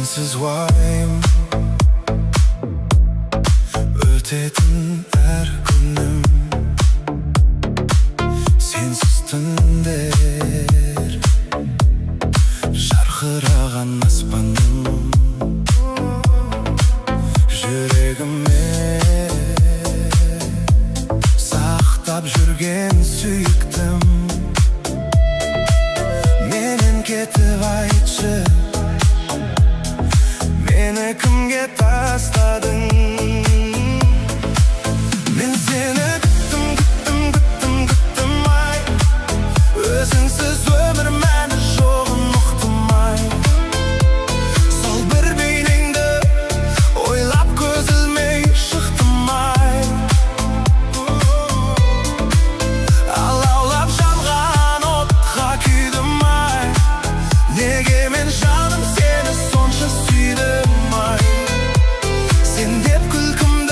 Sensiz uayım, ötedin her günüm. Sensiz tünder, şarkıragan aspanım. Yüreğime saktap жүрген suyuktum. Menen ketip aytчы, meni kimge tastadın? Men seni күттüm ay. Özüңсүз өмір мәні жоғын ұқтым ay. Сол бір бейнеңді ойлап көз ілмей шықтым ay. Алаулап жанған отқа күйдім ay. Неге мен жаным сені сонша сүйдім ay. Сен деп күлкімді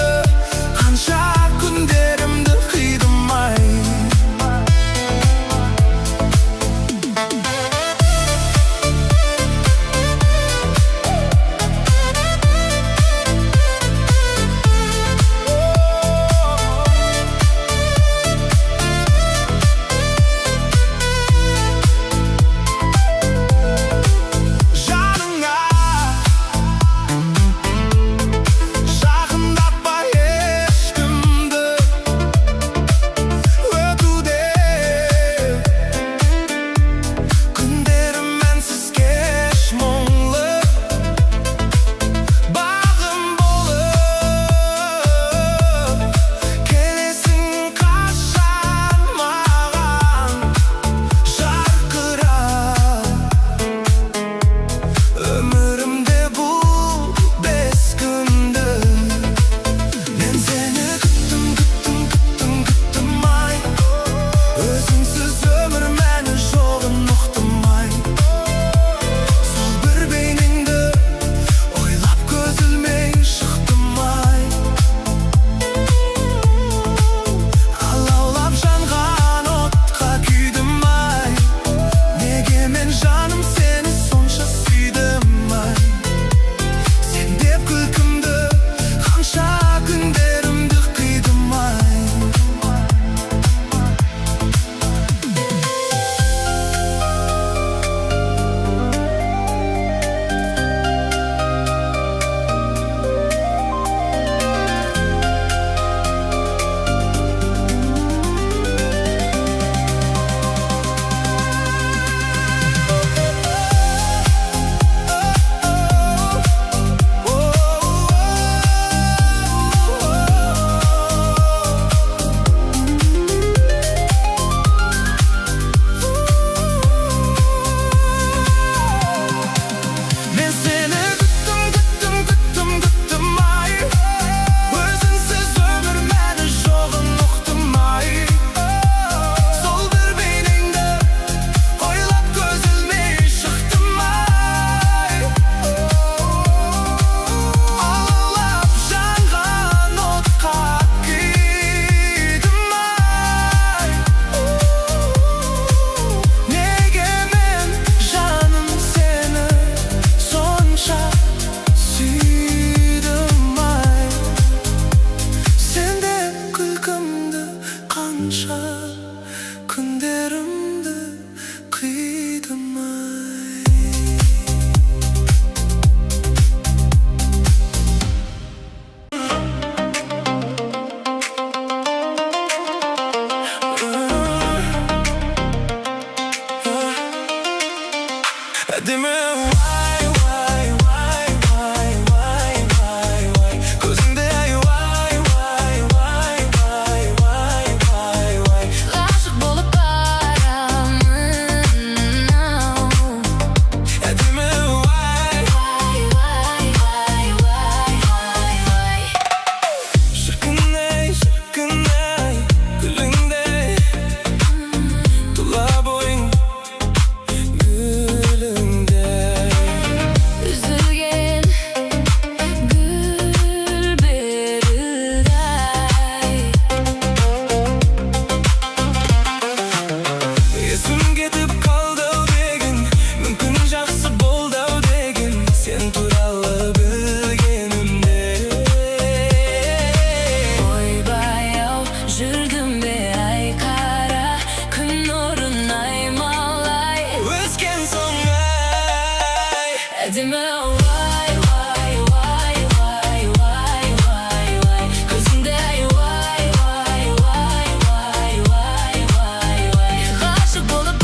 Әдемі вай вай вай вай вай вай вай көзіңде ай вай вай вай вай вай вай вай ғашық болып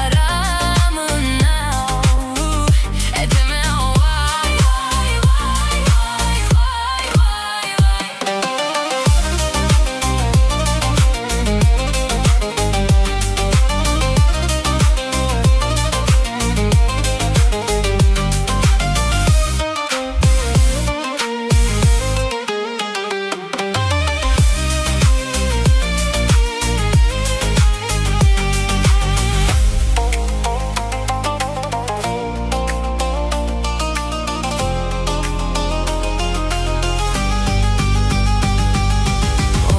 барамын ау әдемі вай вай вай вай вай вай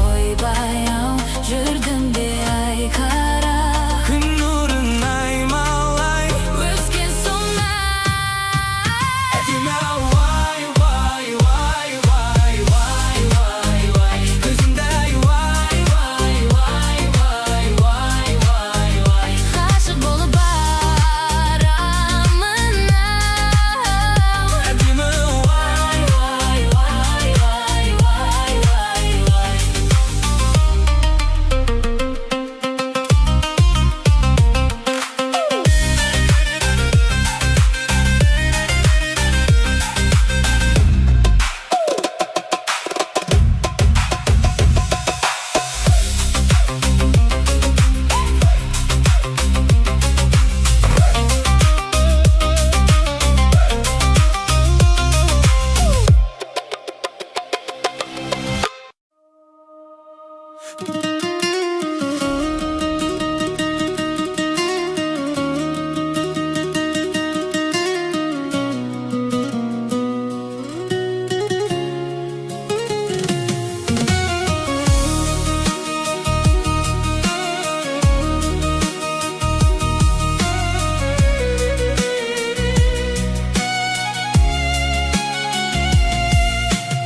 ойбай ау жүрдім бе ай қара күн нұрын аймалай өскен сонай әдемі вай вай вай вай вай вай вай көзіңде ай вай вай вай вай вай вай вай ғашық болып барамын ау әдемі вай вай вай вай вай вай вай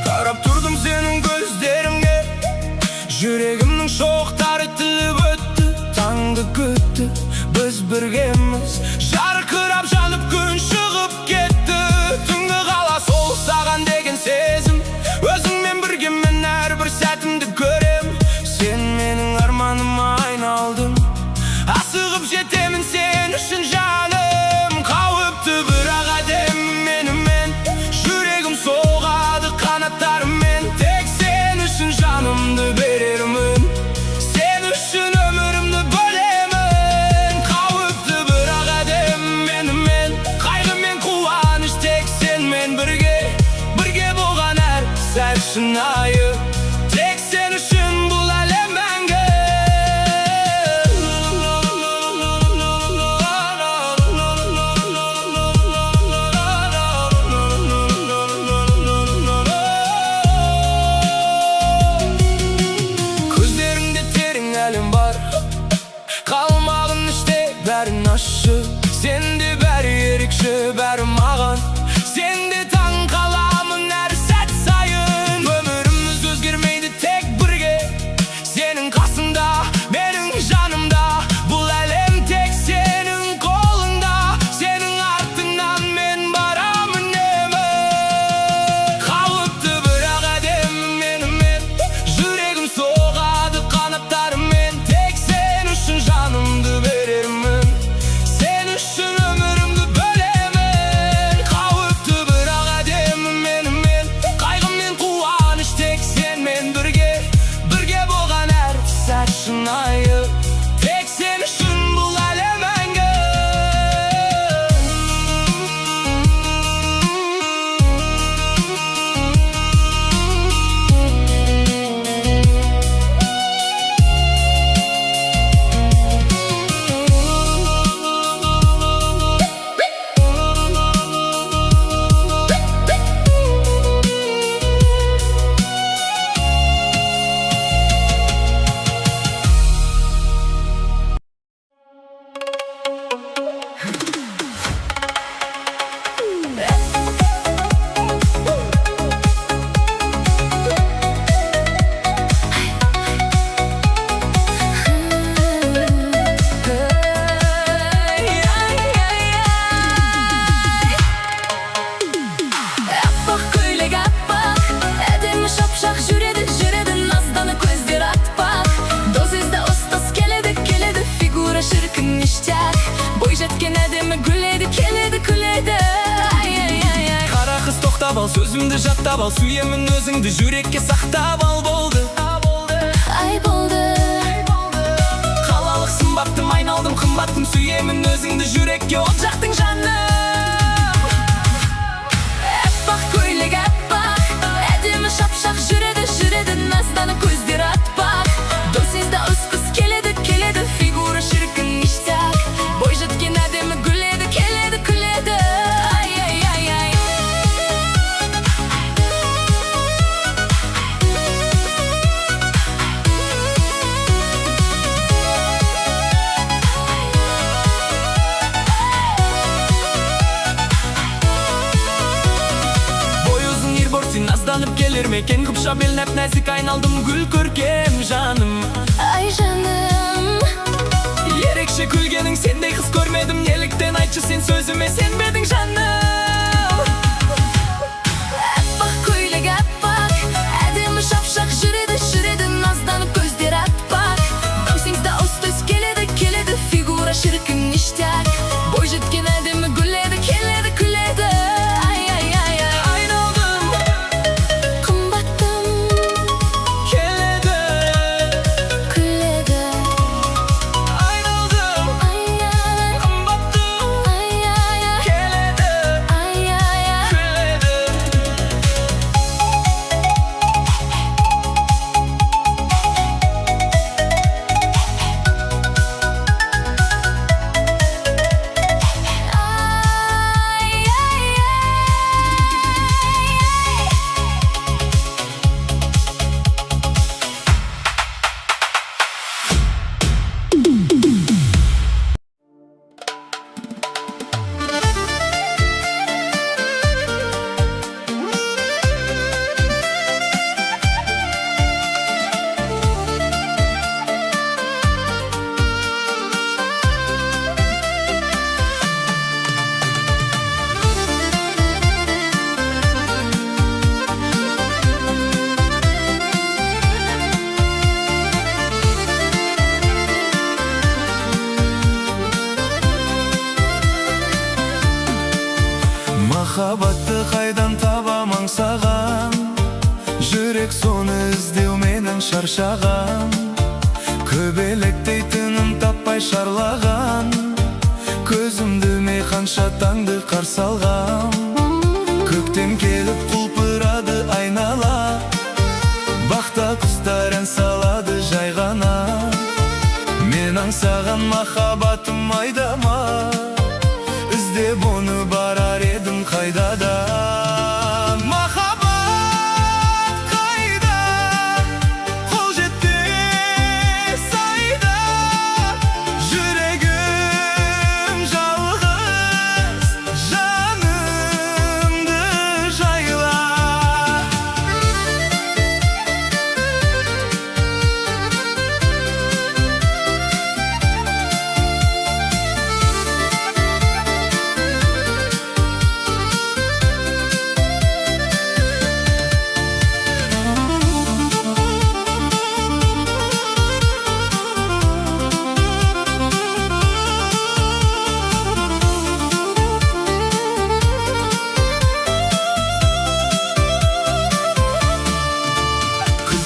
қарап тұрдым сенің көздеріңе жүрегімнің шоқтары тіп өтті таңды күтті біз біргеміз жарқырап жанып күн шығып кетті түнгі қала сол саған деген сезім өзіңмен біргемін әрбір сәтімді көрем сен менің арманыма айналдың асығып жетемін сен үшін жаным қауіпті бірақ әдемі менімен жүрегім соғады қанаттарымен тек сен үшін жанымды берермін сен үшін өмірімді бөлемін қауіпті бірақ әдемі менімен қайғы мен қуаныш тек сенмен бірге болған әр сәт шынайы тек сен үшін бұл әлем мәңгі көздеріңде терең әлем бар қалмағын іште бәрін ащы сенде бәрі ерекше бәрі маған сенде таң қаламын әр сәт сайын өміріміз ал, сөзімді жаттап ал, сүйемін өзіңді жүрекке сақтап ал, болды. Ай болды. Қалалық сымбаттым, айналдым қымбаттым, сүйемін өзіңді жүрекке от жақтың жаным. Аппақ көйлек аппақ, әдемі шапшақ жүреді, назданып көздері атпақ. Досыңызда ұсқыз келеді, фигура шіркін ништяк. Бой жеткен әдемі гүледі, келеді, күледі. Ай, ай, ай, ай. Бой ұзын ерборсын назданып келер мекен, қыпша бел нәп-нәзік айналдым гүл көркем жаным. Ай жаным, Ерекше күлгенің сендей қыз көрмедім, неліктен айтшы сен сөзіме сенбедің жаным. аппақ көйлек аппақ, әдемі шапшақ жүреді, назданып көздері атпақ. Досыңызда ұстыз келеді, фигура шіркін ништяк. Бой жеткен әдемі гүледі, келеді, күледі. Ай, ай, ай, ай. Айналдым, Қымбаттым, келеді. күледі. Айналдым, Ай, ай, ай. қымбаттым, Ай, ай, ай. келеді, Ай, ай, ай. күледі. Ай, ай, ай. Махаббатты қайдан табам аңсаған, жүрек соны іздеуменен шаршаған. Көбелектей тыным таппай шарлаған, көзімді ме қанша таңды қарсы алғам. Көктем келіп құлпырады айнала, бақта құстар ән салады жай ғана. Мен аңсаған махаббатым айдама, іздеп оны барар едім қайда да. Махаббат қайда, қол жетпес айда. Жүрегім жалғыз, жанымды жайла.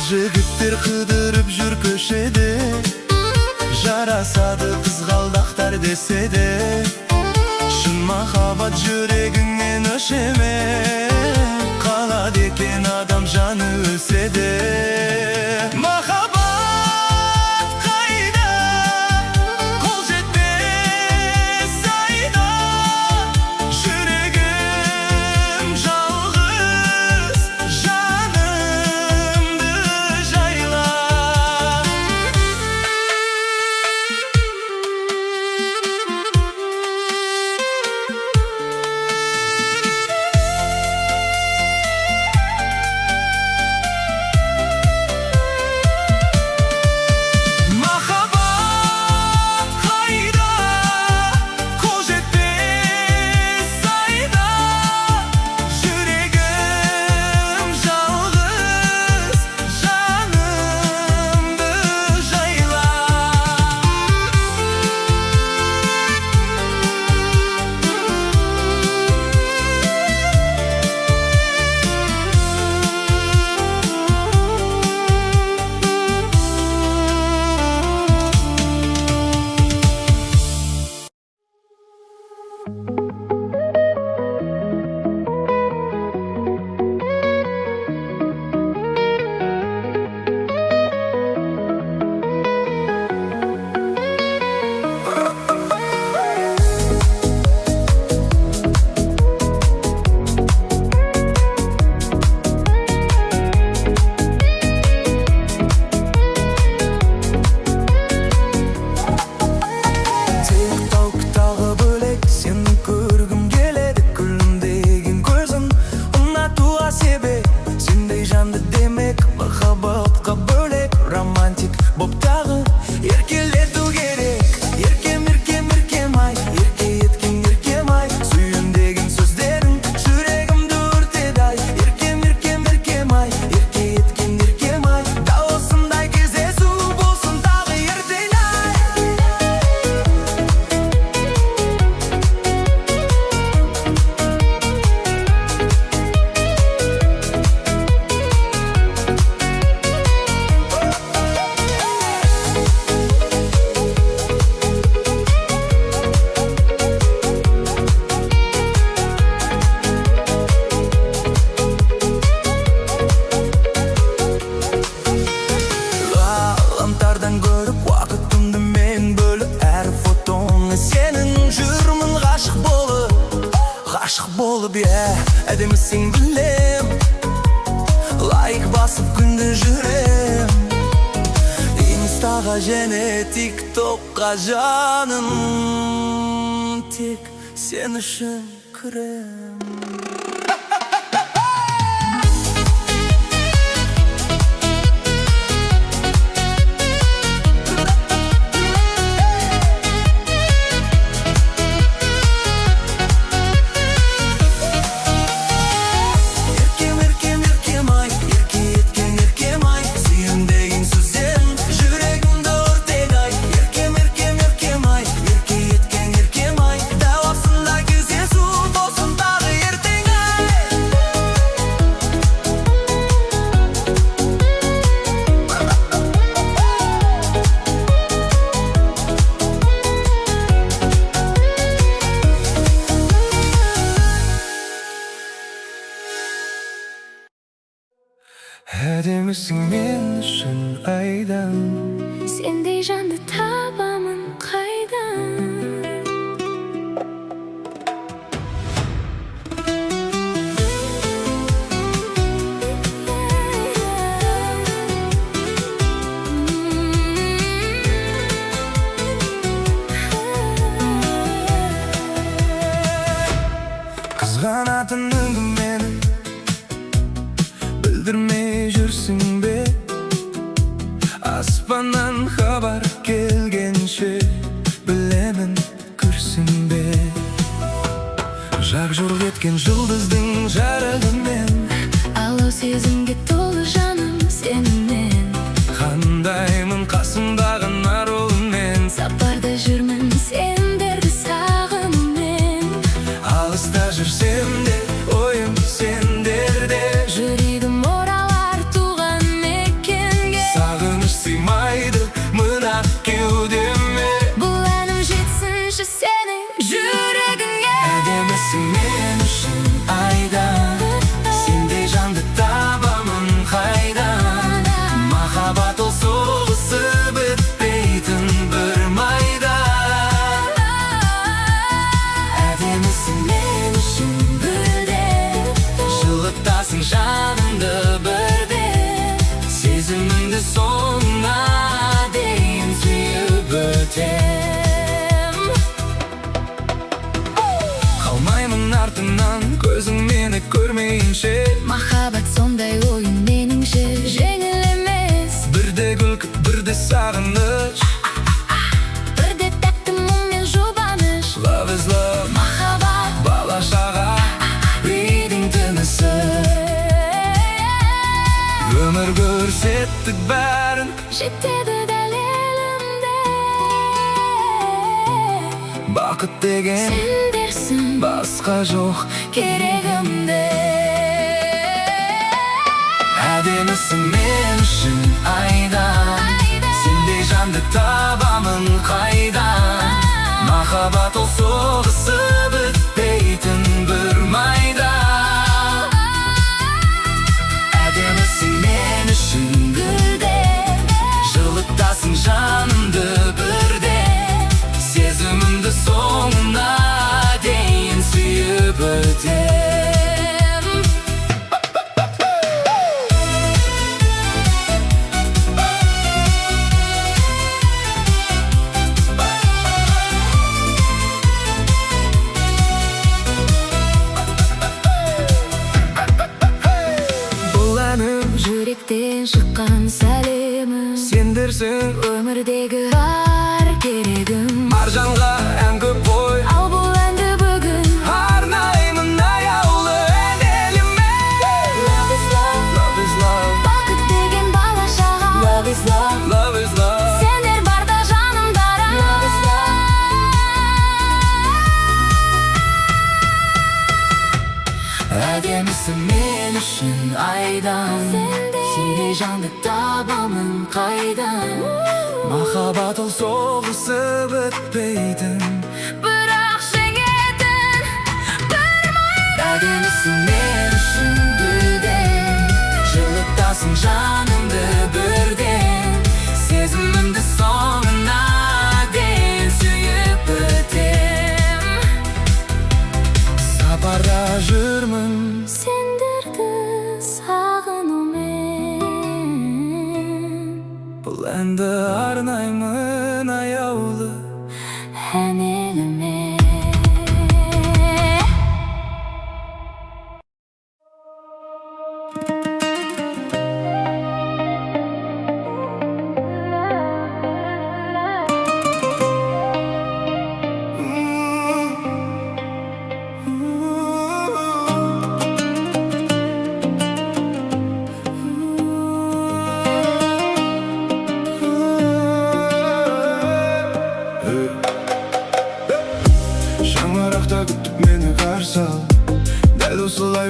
Жігіттер қыдырып жүр көшеде, жарасады қызғалдақтар десе де. Шын махаббат жүрегіңнен өшеме, қалады екен адам жаны өлсе де. Махаббат қайда, қол жетпес айда. Жүрегім жалғыз, жанымды жайла. болып әдемісің білем, лайк басып күнді жүрем, инстаға және тиктокқа жаным, тек сен үшін кірем. Әдемісің мен үшін айдан, сендей жанды табамын қайдан. Қызғанатының мені білдірмей жүрсің бе? Аспаннан хабар келгенше білемін күрсің бе? Жақ жұрқ еткен жұлдыздың жарығымен, алау сезімге толы жаным сенімен. қандаймын қасымдағы арулымен, Сапарда жүрмін сендерді сағынумен. алыста жүрсем де ойым сендерде, Жүрегім оралар туған мекенге. сағыныш сыймайды мына кеудеме. Бұл әнім жетсінші сенің жүрегіңе. Әдемісің мен үшін айдан, сендей жанды табамын қайдан. Махаббат ол соғысы бітпейтін бір майда. Әдемісің мен үшін гүлден, жылытасың жанымды бірде, сезімімді соңына дейін сүйіп өтем. Қалмаймын артынан көзің мені көрмейінше, Махаббат сондай ойын меніңше жеңіл емес. бірде күлкі бірде сағыныш, Бірде тәтті мұң мен жұбаныш. love is love, Махаббат бала шаға үйдің тынысы. Өмір көрсеттік бәрін, жетеді дәл елімде. бақыт деген Сендерсің басқа жоқ керегімде. Әдемісің мен үшін айдан, сендей жанды табамын қайдан. Махаббат ол соғысы бітпейтін бір майда. Әдемісің мен үшін гүлден, жылытасың жанымды бірде, сезімімді соңына дейін сүйіп өтем. Бұл әнім Жүректен шыққан сәлемім, сендерсің өмірдегі бар керегім. Маржанға ән көп қой, Ал бұл әнді бүгін арнаймын аяулы әнеліме. Love is love, Love is love, бақыт деген бала шаға. Love is love, love is love. сендер барда жанымдара. Love is love. Әдемісің мен үшін айдан, сендей жанды табамын қайдан. Махаббат ол соғысы бітпейтін, Бірақ жеңетін бір майда. әдемісің мен үшін гүлден, жылытасың жанымды бірден, сезімімді соңына дейін сүйіп өтем. Сапарда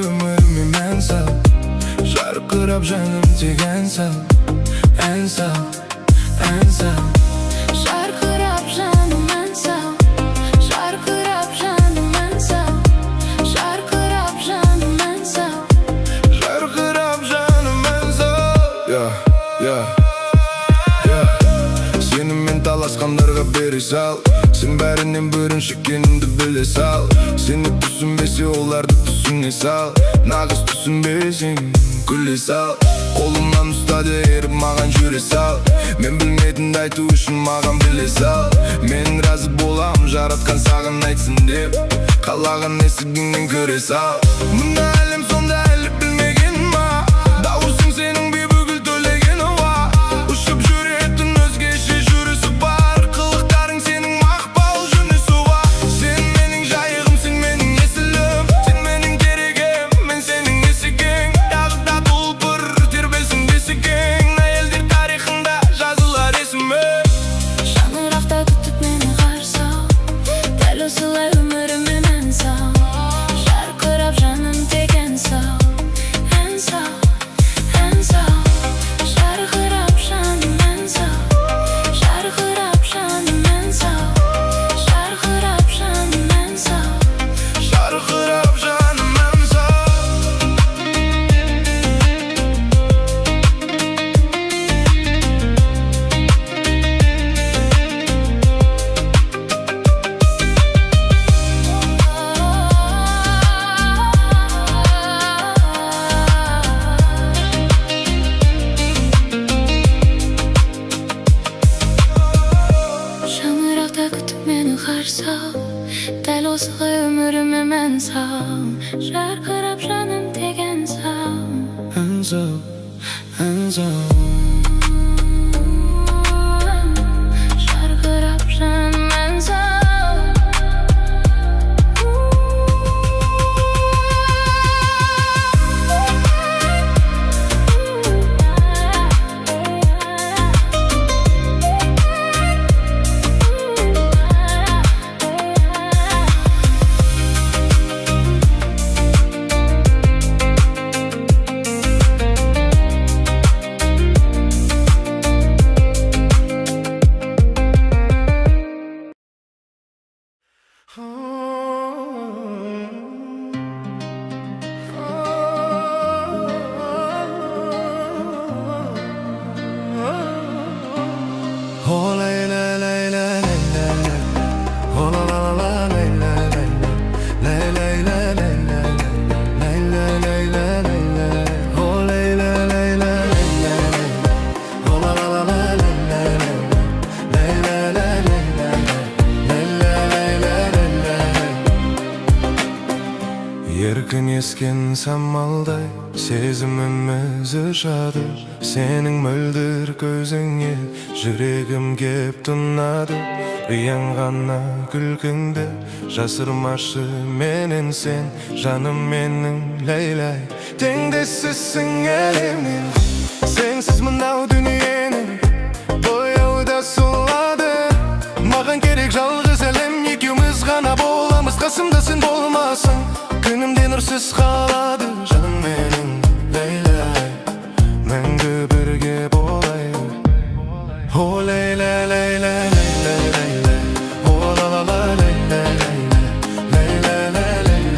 ömrüme men sal. Şarkırap canım tek en sal. En sal, en sal. Şarkırap canım en sağ. Şarkırap canım en sağ. Şarkırap canım en sağ. Şarkırap canım en sal. Ya, ya, ya. Seni men talaskanlarga beri sal. Sen bärinin bürün şekenimdi bile sal. Seni düşünbesi olardı düşüne sal. Nagız düşünbesin güle sal. Kolumdan ustadı erip magan jüre sal. Men bilmedin aytı üçün magan bile sal. Men razı bolam jaratkan sagın aytsın dep. Kalagın esiginden köre sal. Munda әлем сонда әлі bilmegin ma. Dağırsın senin bir bugül төлеген ova. Uçup jüretin özgeçe jürüsü var. Kılıkların senin makbal jünüsü var. Sen menin jayығым, sen menin esilim. Sen menin keregim, men senin esigin. Yağda tulpur, terbesin besigin. Ayeldir tarixында жазылар esime. Şanıraqta tutup meni qarsa. Däl osылай ömrüme men sağ. Şarkırap canım tek en sağ. En sağ, en sağ. Şarkırap canım en sağ. Şarkırap canım en sağ. Şarkırap canım en sağ. Şarkırap canım en sal. Şanıraqta kütüp meni qarsa. Däl osылай ömrüme men sağ. Şarkırap canım tek en sağ. En sal, en sal. Şarkırap canım en sağ. Oh lay lay lay lay lay lay. Oh la la la lay lay lay lay lay lay lay lay lay lay lay lay lay lay. Oh lay lay lay lay lay lay. Oh la la la lay lay lay lay lay lay lay lay lay lay lay. Еркін ескен самалдай сезімім жады. Сенің мөлдір көзіңе жүрегім кеп тұнады. Рияң ғана күлкіңді жасырмашы менен сен. Жаным менің ләйләй теңдессізсің әлемнен. Сенсіз мынау дүниенің бояуы да солады. Маған керек жалғыз әлем, екеуміз ғана боламыз. Қасымда сен болмасың, күнімде нұрсыз қалады. Жаным менің ләйләй, мәңгі бірге болайық. О ләйләй ләйләй ләйләй ләйләй. О ла ла ла ләйләй ләйләй ләйләй ләйләй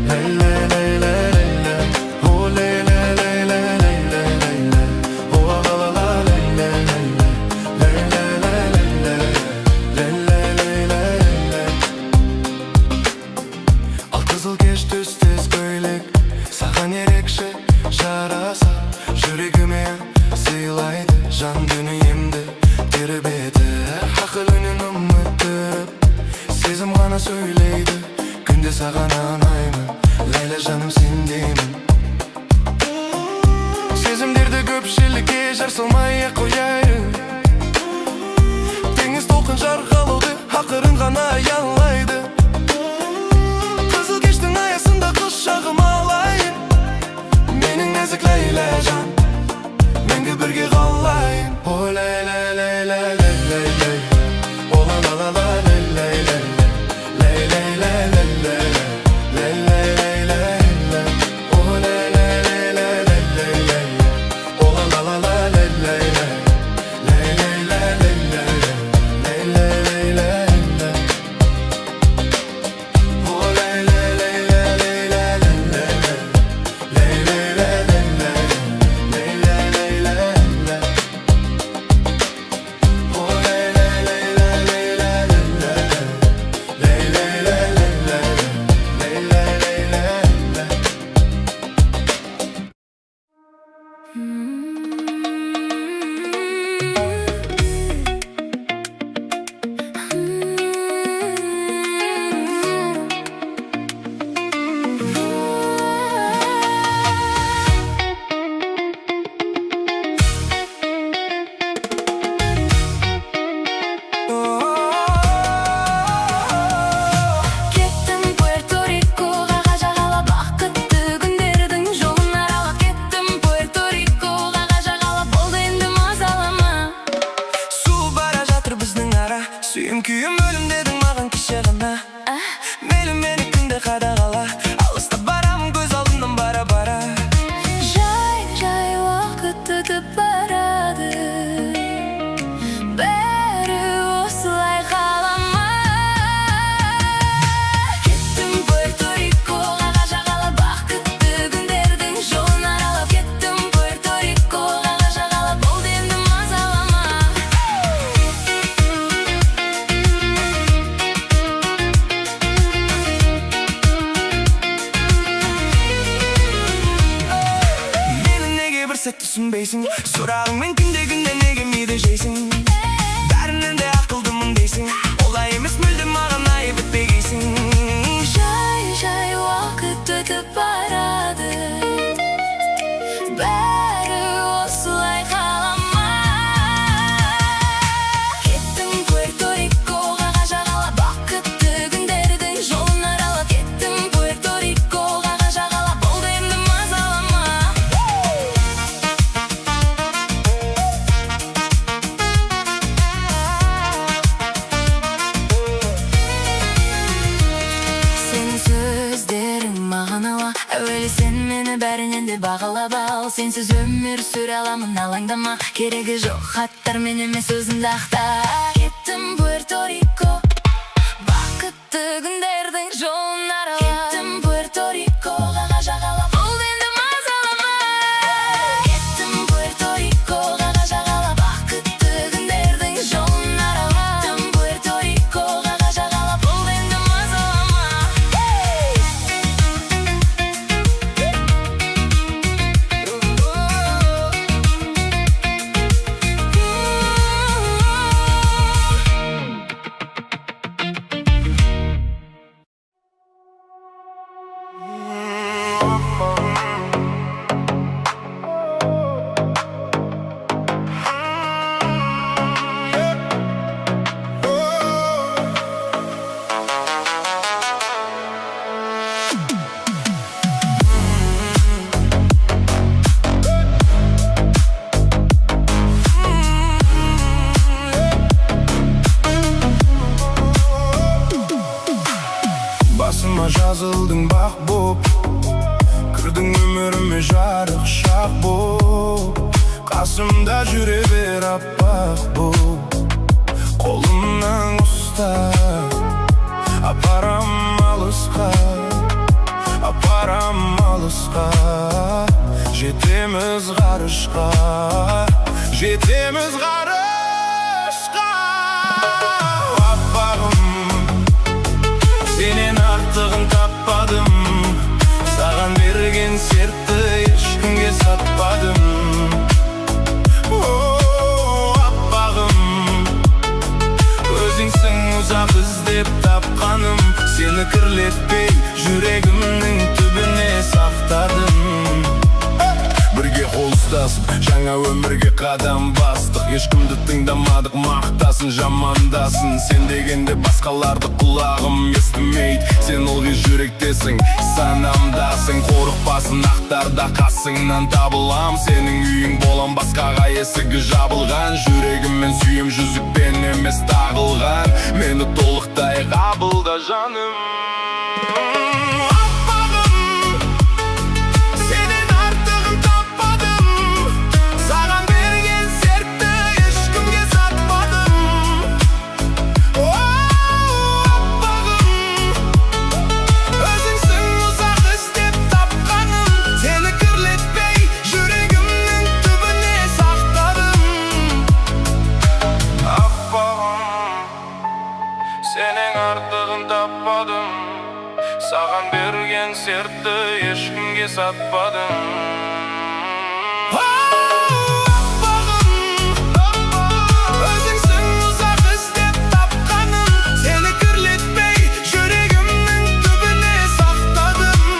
ләйләй ләйләй ләйләй. О ләйләй ләйләй ләйләй ләйләй. О ла ла ла ләйләй ләйләй ләйләй ләйләй ләйләй ләйләй. Ал қызыл кеш түстес көйлек саған ерекше жараса. Жүрегіме сыйлайды жан дүниемді тербетіп. Ақыл үнін ұмыттырып сезім ғана сөйлейді. Күнде саған анаймын, ләйлә жаным сендеймін. Сезімдерді көпшілікке жар салмай-ақ қояйын. Теңіз толқын жарғалауды ақырын ғана аялайды. Қызыл кештің аясында құшағыма алайын. Менің нәзік ләйлә жан, мәңгі бірге қалайын. О ләйләй ләйләй ләйләй ләйләй. О ла ла ла ла ләйләй ләйләй ләйләй ләйләй ләйләй ләйләй ләйләй. сәт түсінбейсің сұрағыңмен күнде неге мейді жейсің бәрінен де ақылдымын дейсің олай емес мүлдем маған айып етпегейсің Жай уақыт өтіп барады бәрі осылай қалама кеттім Пуэрто-Рикоға жағалап бақытты күндердің жолын аралап кеттім Пуэрто-Рикоға жағалап болды енді мазалама сен сөздерің маған ауа әуелі сен мені бәрінен де бағалап ал сенсіз өмір сүре аламын алаңдама керегі жоқ хаттар мен емес өзіңді ақта кеттім Пуэрто-Рико бақытты күндердің жолын аралап кеттім Пуэрто-Рикоға жағалап болды енді мазалама кеттім Пуэрто-Рикоға жағалап бақытты күндердің жолын аралап кеттім Пуэрто-Рикоға жағалап болды енді мазалама Басыма жазылдың бақ боп кірдің өміріме жарық шақ боп қасымда жүре бер аппақ боп қолымнан ұстап апарам алысқа жетеміз ғарышқа аппағым сенен артығын таппадым саған берген сертті ешкімге сатпадым аппағым өзіңсің ұзақ іздеп тапқаным сені кірлетпей жүрегімнің түбіне сақтадым бірге қол ұстасып жаңа өмірге қадам бастық ешкімді тыңдамадық мақтасын жамандасын сен дегенде басқаларды құлағым естімейді сен ылғи жүректесің санамдасың қорықпасын ақтарда қасыңнан табылам сенің үйің болам басқаға есігі жабылған жүрегіммен сүйем жүзікпен емес тағылған мені толықтай қабылда жаным сенің артығын таппадым саған берген сертті ешкімге сатпадым өзіңсің ұзақ іздеп тапқаным сені кірлетпей жүрегімнің түбіне сақтадым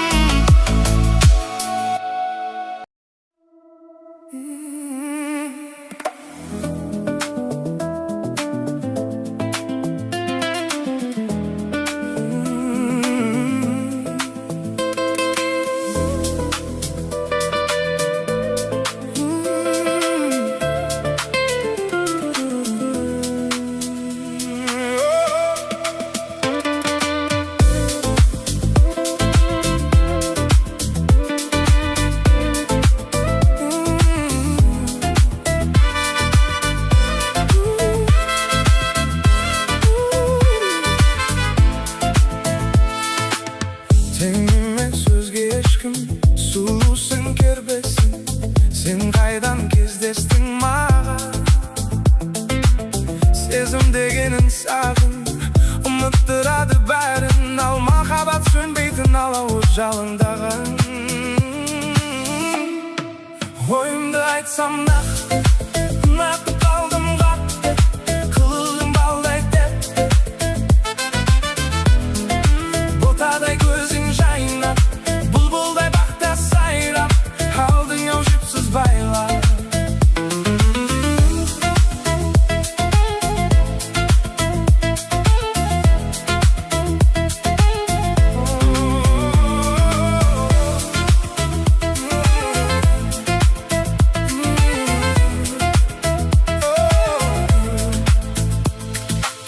сезім дегенін сағын ұмыттырады бәрін ал махаббат сөнбейтін алауы жалындаған ойымда айтсам нақты қалдым қатты, қылығың балдай тәтті. Ботадай көзің жайнап, бұлбұлдай бақта сайрап, алдың ау жіпсіз байлап.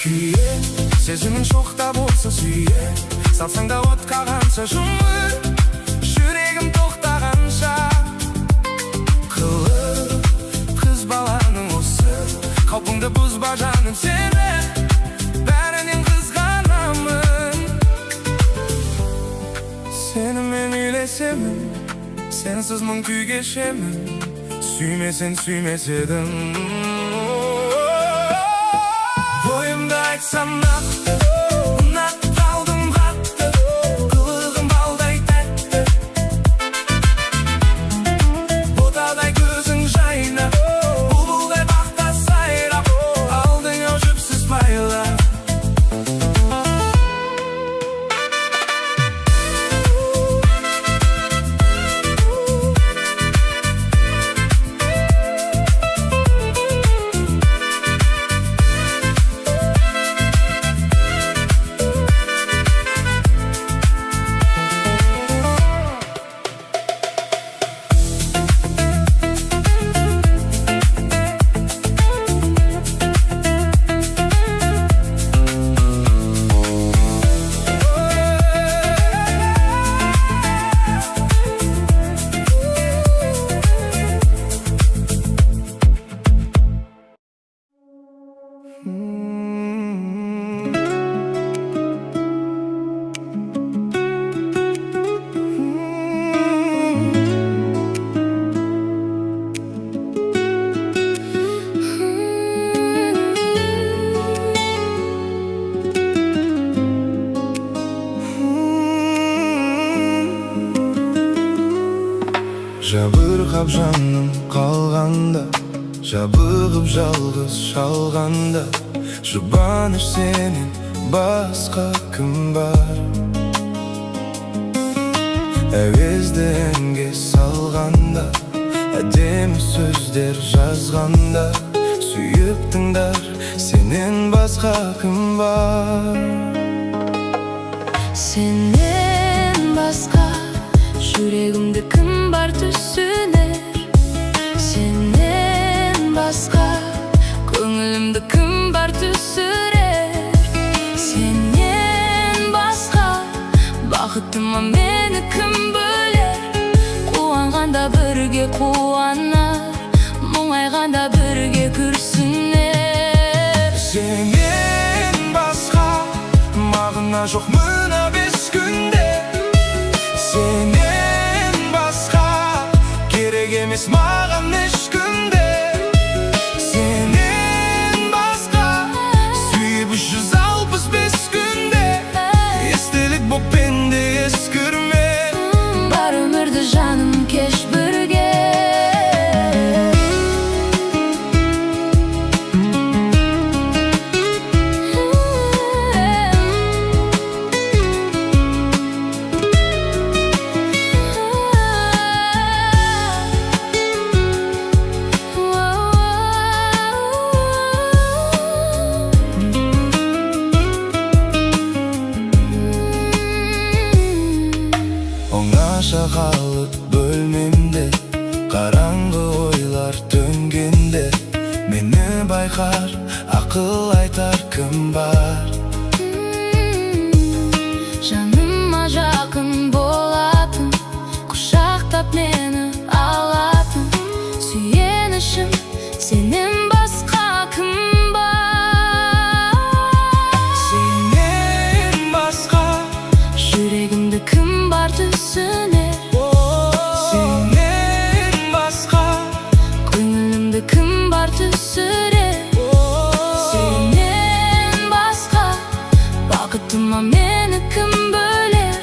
Күйе, сезімін шоқта болса сүйе, салсаң да отқа қанша жұмыр, жүрегім тоқтағанша. Қылық қыз баланың осы, қаупыңды бұзба жаным, сені бәрінен қызғанамын. Сенімен үйлесемін, сенсіз мың күй кешемін, сүймесең сүймес едім. Бойымды айтсам нақты қалдым қатты, қылығым балдай тәтті. Ботадай көзің жайнап, бұлбұлдай бақта сайрап, алдың ау жіпсіз байлап. Жабырқап жаным қалғанда, жабығып жалғыз шалғанда, жұбаныш сенен басқа кім бар? Әуезді әнге салғанда, әдемі сөздер жазғанда, сүйіп тыңдар, сенен басқа кім бар? Сенен басқа жүрегімді кім бар түсінер? Сенен басқа көңілімді кім бар түсірер? Сенен басқа бақытыма мені кім бөлер? Қуанғанда бірге қуанар, мұңайғанда бірге күрсінер. Сенен басқа мағына жоқ мына бес күнде. Сенен басқа керек емес маған ешкімде. Сенен басқа сүйіп 365 күнде, естелік боп пенде ескірме. Бар өмірді жаным кеш бірге. Оңаша қалып бөлмемде, қараңғы ойлар төнгенде, мені байқар, ақыл айтар кім бар? Жаныма жақын болатын, құшақтап мені алатын, сүйенішім сенен басқа кім бар? Сенен басқа жүрегімді кім бар түсінер? Сенен басқа көңілімді кім бар түсірер? Сенен басқа бақытыма мені кім бөлер?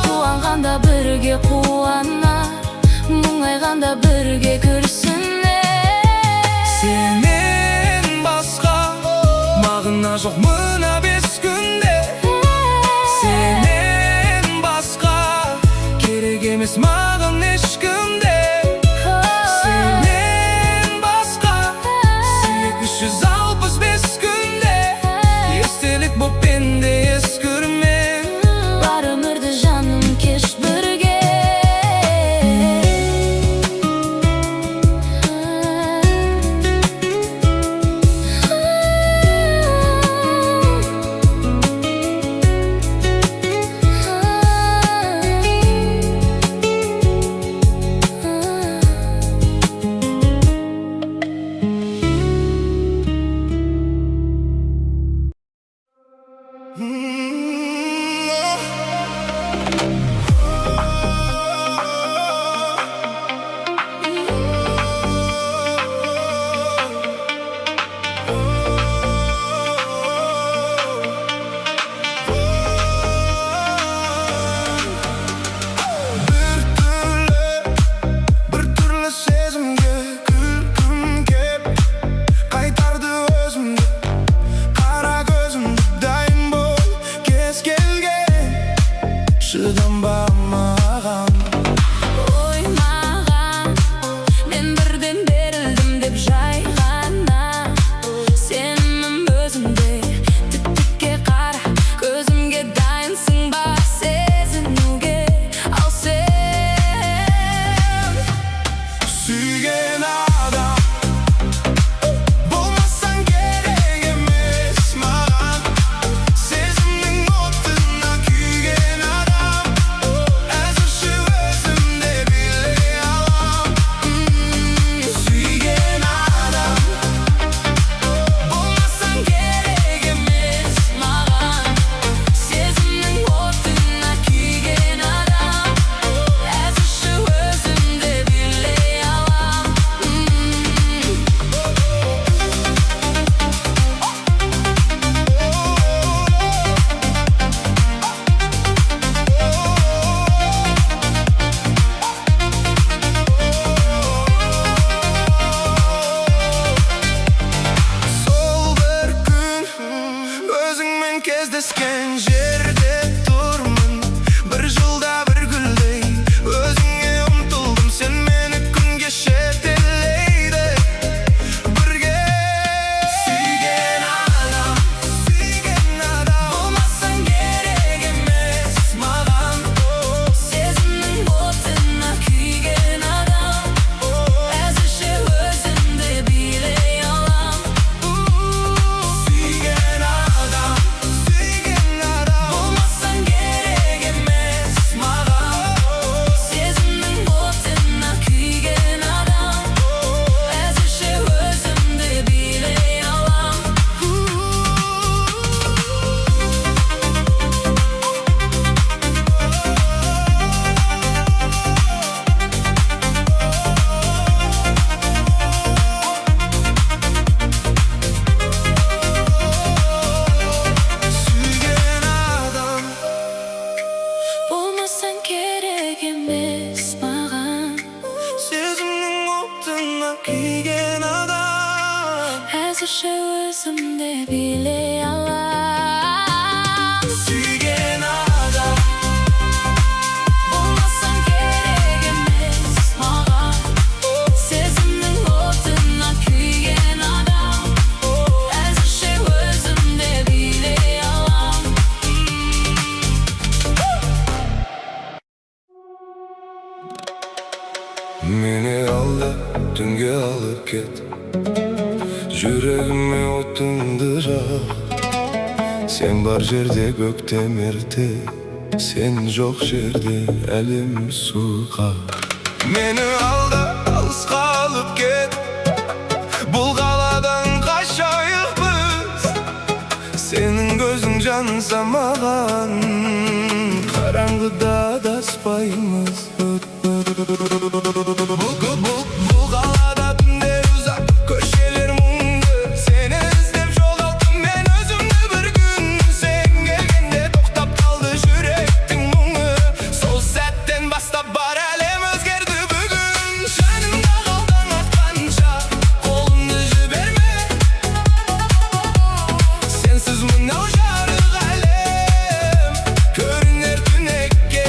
Қуанғанда бірге қуанар, мұңайғанда бірге күрсінер. Әзірше өзімде билей алам. Сүйген адам Болмасаң керек емес маған, сезімнің отына күйген адам. Әзірше өзімде билей алам. Meni aldı, түнге алып кет. Жүрегіме отыңды жақ. Сен бар жерде көктем ерте, сен жоқ жерде әлем суға. Мені алды, алысқа алып кет. Бұл қаладан қашайық біз. Сенің көзің жанса маған, қараңғыда адаспаймыз. Бұл қалада түндер ұзақ, көшелер мұңды. Сені іздеп жоғалттым мен өзімді бір күн. Сен келгенде тоқтап қалды жүректің мұңы. Сол сәттен бастап бар әлем өзгерді бүгін. Жанымда қалдың атқанша қолымды жіберме. Сенсіз мынау жарық әлем көрінер түнекке.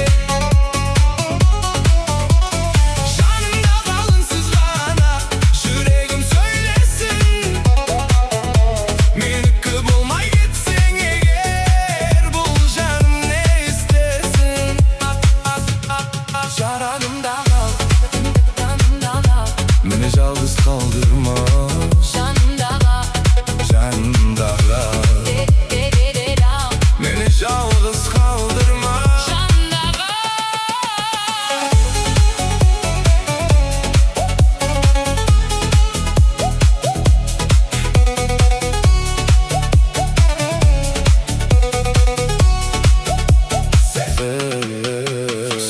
Жанымда қалыңсыз ғана жүрегім сөйлесін. Менікі болмай кетсең егер, бұл жаным не істесін? Жаранымда қал, Жанымда қал, мені жалғыз қалдырма. жанымда қал, Жанымда қал, мені жалғыз қалдырма. жанымда қал.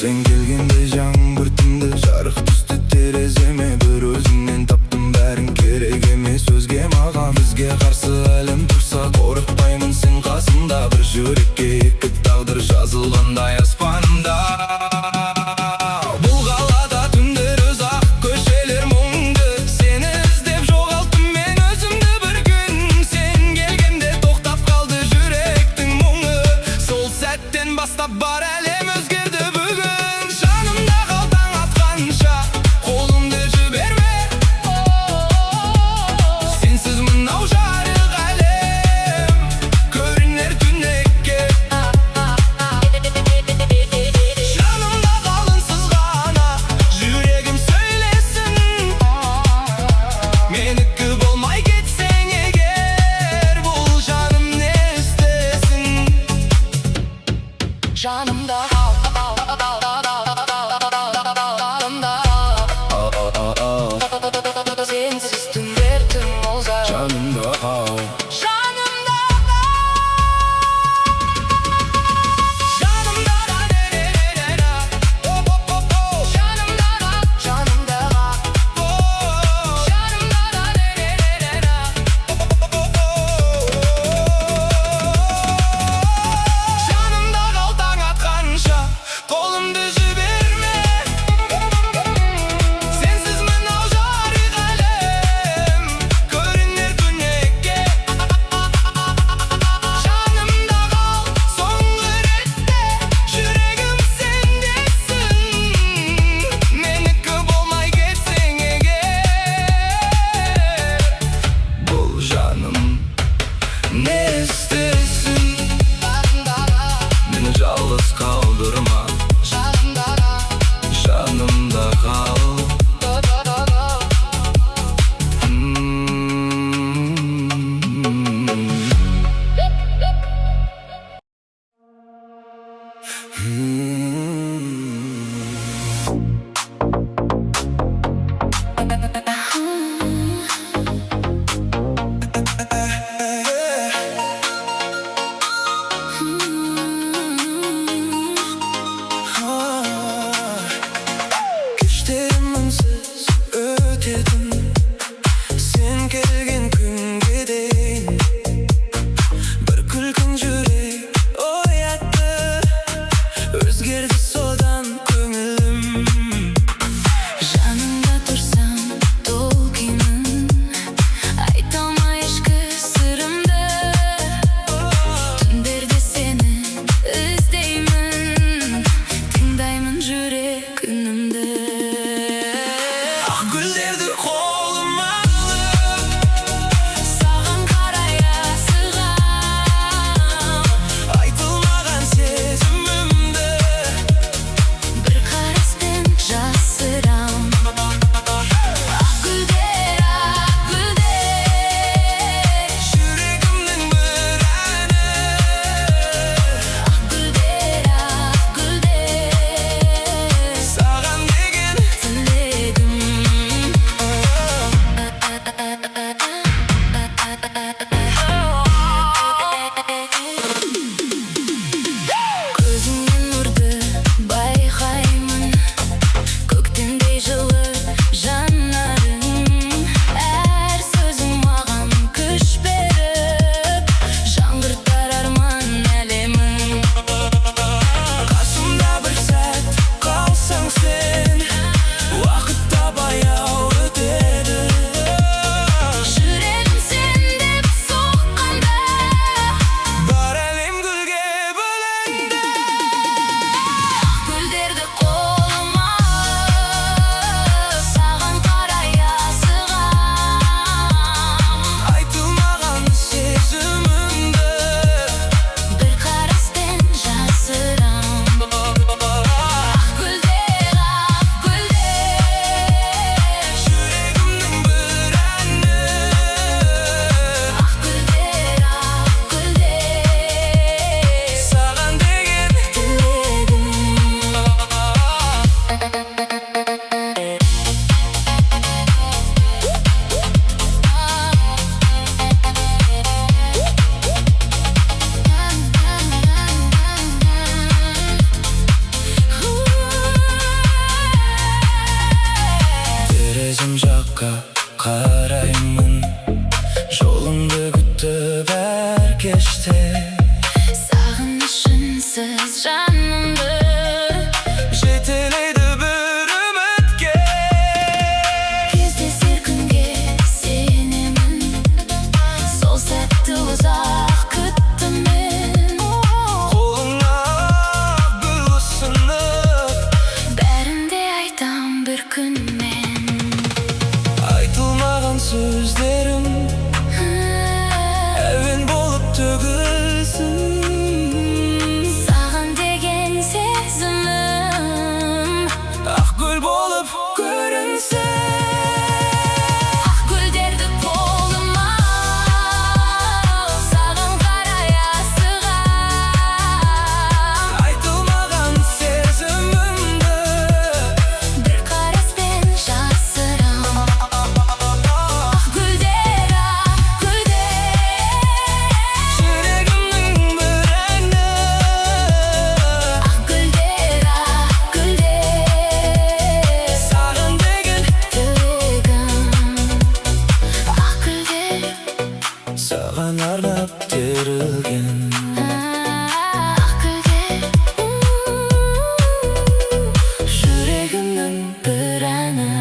Сен келгенде жаңбыр тынды, жарық түсті тереземе. Бір өзіңнен таптым бәрін керек емес өзге. башқа қараймын, жолыңды күтіп әр кеште. Сағынышынсыз жанымды Жетелейді бір үмітке. кездесер күнге сенемін, сол сәтті ұзақ күттім мен. Қолыңа гүл ұсынып, Бәрін де айтам бір күн мен. айтылмаған сөздерім әуен болып төгілсін. Саған деген сезімім Ақ гүл болып көрінсін. ақ гүлдерді қолыма ал, саған қарай асығам. Айтылмаған сезімімді Bir қараспен жасырам. Ақ гүлдер, жүрегімнің бір әні. ақ гүлдер, Саған деген тілегім. Ақ гүлдер, саған арнап терілген. ақ гүлдер, жүрегімнің бір әні.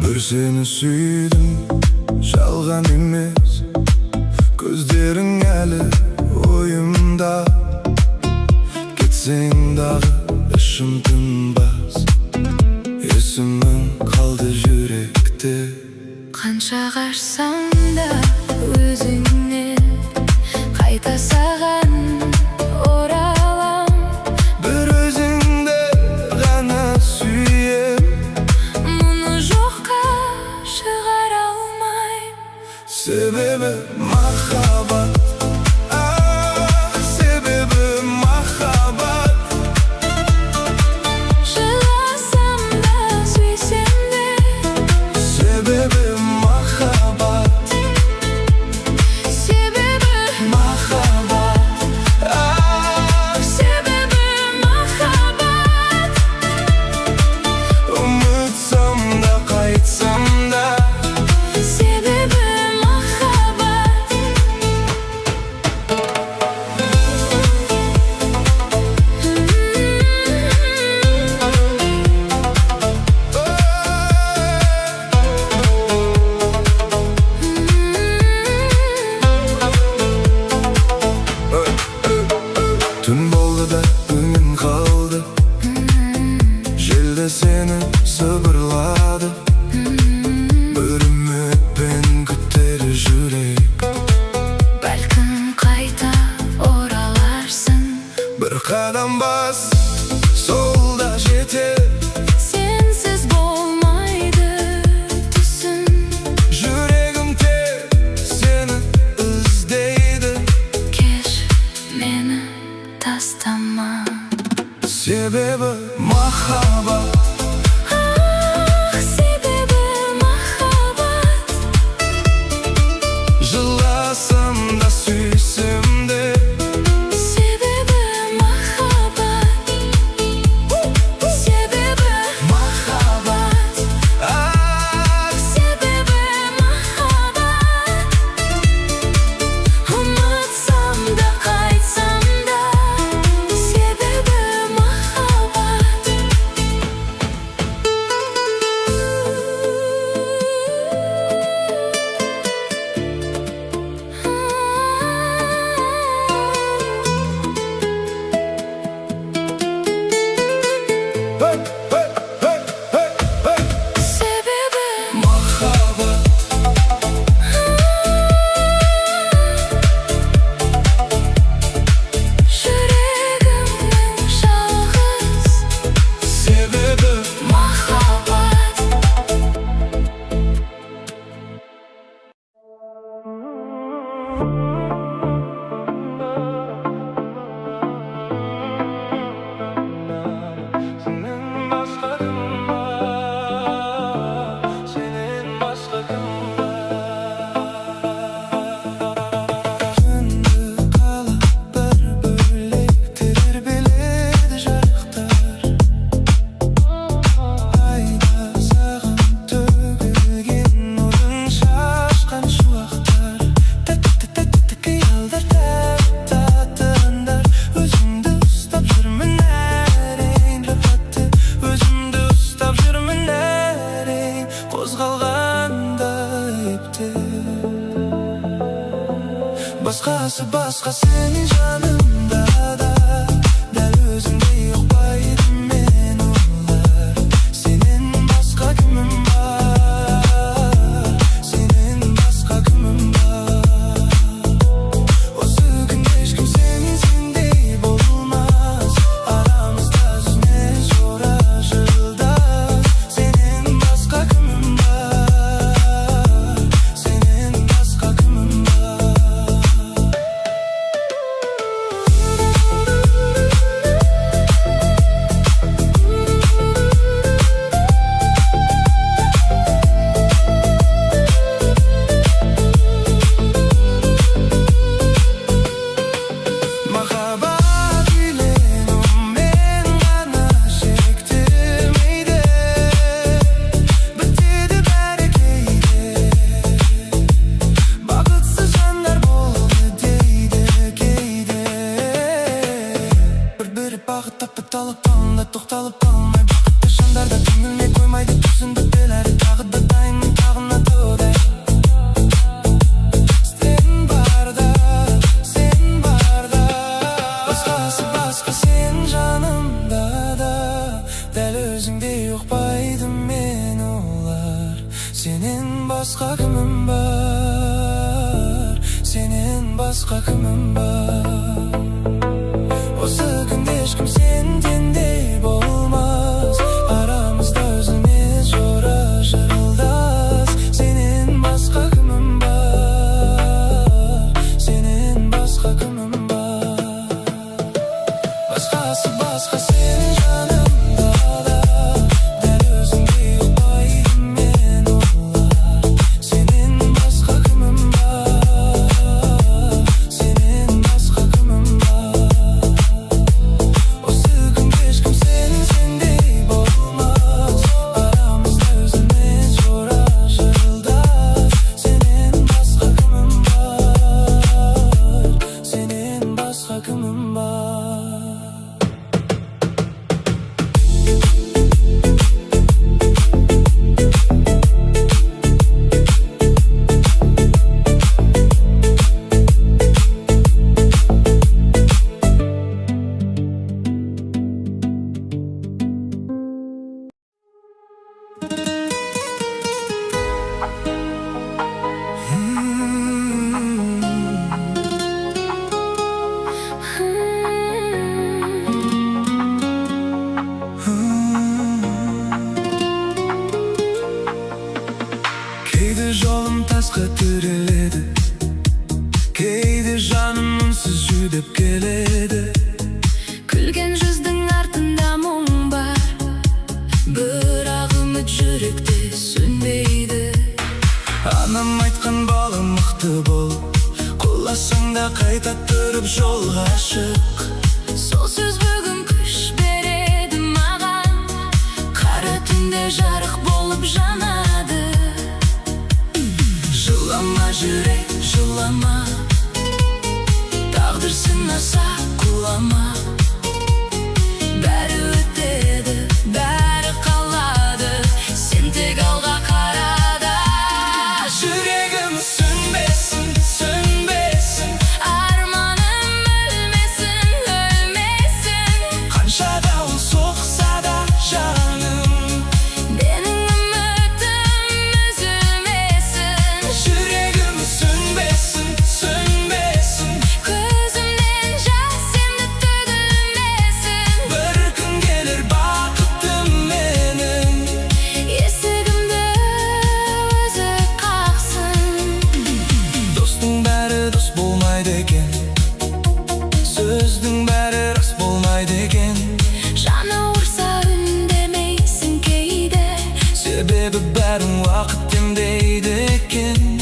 Bir seni sүйдім, жалған емес, көздерің әлі ойымда. Кетсең дағы ішім тынбас, есімің қалды жүректе. Қанша қашсам да өзіңнен қайта саған оралам. Bir өзіңді ғана сүйем, Мұны жоққа шығара алмайм. себебі махаббат. Себебі махаббат. Жыласам да сүйсем де, Себебі махаббат. себебі Махаббат. себебі махаббат. Ұмытсам да қайтсам да, Себебі махаббат. Senin başka kım var? Senin başka kım var? Fındık kalıp birliktirir biledi жарықтар. Айда саған төгілген нұрын шашқан шуақтар. Тәтті қиялдар, тәтті аңдар. Өзімді ұстап жүрмін әрең рахатты. Өзімді ұстап жүрмін әрең қозғалғанда епті. Басқасы басқа сенің жаныңда да, дәл өзіңдей ұқпайды мен олар. Сенен басқа кімім бар? Сенен басқа кімім бар? Осы күнде ешкім сендей болмас. Арамызда үзілмес жора жылдас. Сенен басқа кімім бар? Сенен басқа кімім бар? Махаббат үйленумен ғана шектелмейді. Бітеді бәрі кейде. Бақытсыз жандар болды дейді кейде. Бір-бірі бағыт таппай талып қалғанда тоқталып қалмай. Бақытты жандар да түңілмей қоймайды. Түсінді бәрі тағы да дайынмын тағына тодай. Сен барда, сен барда, басқасы басқа сен жанымда да, дәл өзіңдей ұқпайды мен олар. Сенен басқа кімім бар? Сенен басқа кімім бар? Осы күнде ешкім сендей болмас. Арамызда үзілмес жора жылдас. Сенен басқа кімім бар? Сенен басқа кімім бар? Басқасы басқа сен жанымда да, дәл өзіңдей ұқпайды мен олар. Сенен басқа кімім бар? Сенен басқа кімім бар? Осы күнде ешкім сендей болмас. Арамызда үзілмес жора жылдас. Сенен басқа кімім бар? Сенен басқа кімім бар? Кейде жолым тасқа тіреледі. Кейде жаным үнсіз жүдеп келеді. Күлген жүздің артында мұң бар, бірақ үміт жүректе сөнбейді. Анам айтқан бала мықты бол, құласаң да қайта тұрып жолға шық. Сол сөз бүгін күш береді маған. Қара түнде жарық болып жанады. Жылама жүрек, жылама, Тағдыр сынаса құлама. Бәрі өтеді, бәрі қалады. Сен тек алға қарада. жүрегім сөнбесін, сөнбесін. Арманым өлмесін, өлмесін. Қанша дауыл соқса да жаным, Менің үмітім үзілмесін. жүрегім сөнбесін, сөнбесін. Көзімнен жас енді төгілмесін. Бір күн келер дос болмайды екен, сөздің бәрі рас болмайды екен. Жаны ұрса үндемейсің кейде, Себебі бәрін уақыт демдейді екен.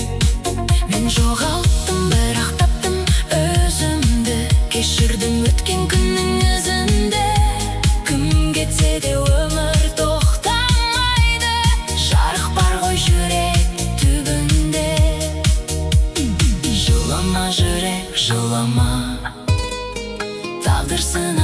мен жоғалттым бірақ таптым өзімді, кешірдім өткен күннің өзінде. Кім кетсе де өмір тоқтамайды, жарық бар ғой жүрек түбінде. Жылама жүрек, жылама, тағдыр сынақ